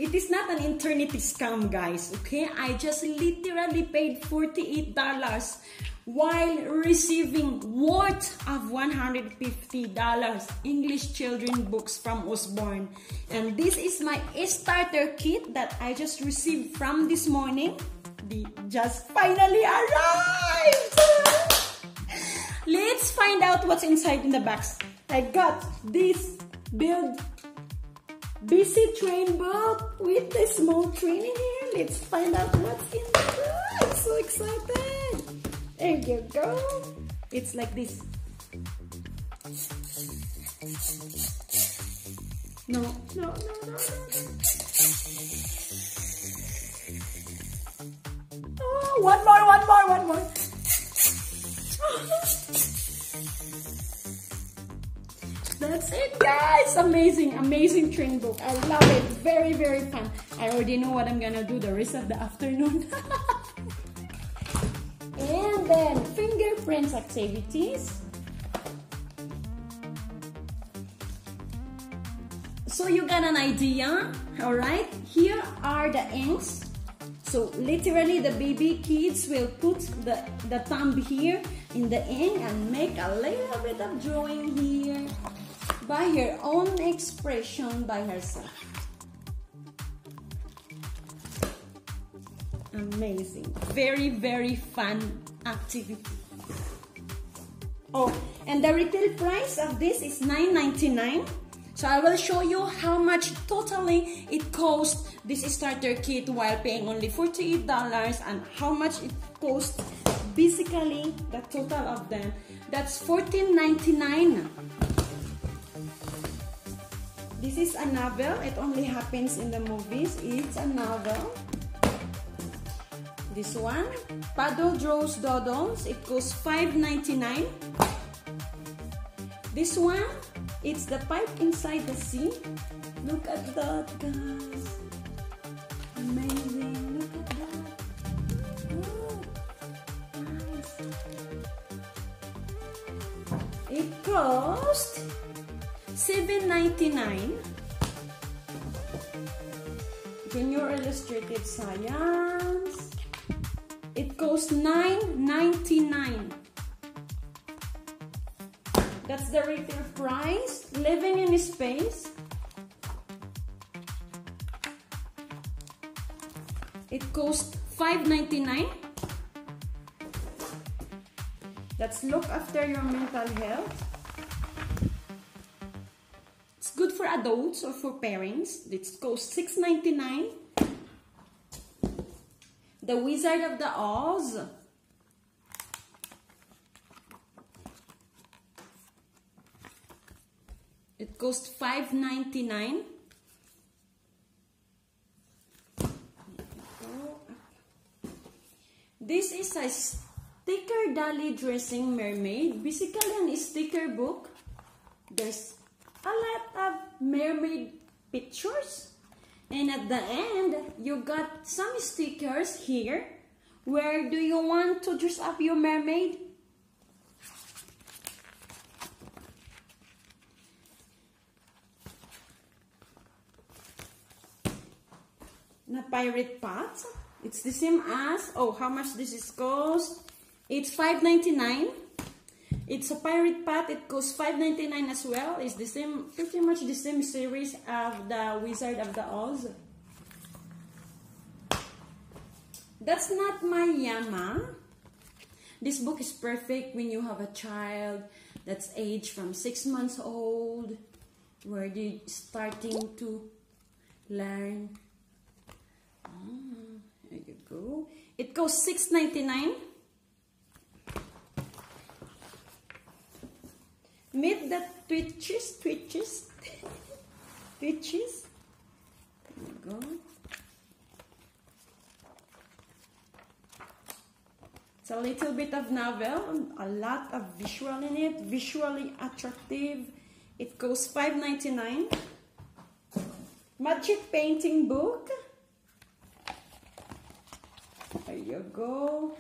It is not an eternity scam, guys, okay? I just literally paid $48 while receiving worth of $150 English children books from Usborne. And this is my starter kit that I just received from this morning. They just finally arrived! Let's find out what's inside in the box. I got this busy train book with the small train in here. Let's find out what's in the book. I'm so excited. There you go. It's like this. No. Oh, one more. That's it, guys. Amazing train book. I love it. Very, very fun. I already know what I'm gonna do the rest of the afternoon. And then fingerprints activities. So you got an idea, all right? Here are the inks. So literally the baby kids will put the thumb here in the ink and make a little bit of drawing here by her own expression by herself. Amazing. Very, very fun activity. Oh, and the retail price of this is $9.99. So I will show you how much totally it cost this starter kit while paying only $48 and how much it cost basically the total of them. That's $14.99. This is a novel. It only happens in the movies. It's a novel. This one, Paddle Draws Doodles. It costs $5.99. This one, it's the pipe inside the sea. Look at that, guys. Amazing. Look at that. Oh, nice. It cost $7.99. Junior Illustrated Science. It costs $9.99. That's the retail price. Living in Space. It costs $5.99. That's Look After Your Mental Health. It's good for adults or for parents. It costs $6.99. The Wizard of the Oz. It costs $5.99. This is a sticker Dolly dressing mermaid. Basically a sticker book. There's a lot of mermaid pictures. And at the end, you got some stickers here. Where do you want to dress up your mermaid? Na pirate pot. It's the same as, oh, how much this is cost? It's $5.99. It's a pirate pot. It costs $5.99 as well. It's the same, pretty much the same series of the Wizard of the Oz. That's not my Yama. This book is perfect when you have a child that's aged from 6 months old, where they're starting to learn. There you go. It costs $6.99. Meet the twiches. Twiches. There you go. It's a little bit of novel, a lot of visual in it, visually attractive. It costs $5.99. Magic painting book. There you go.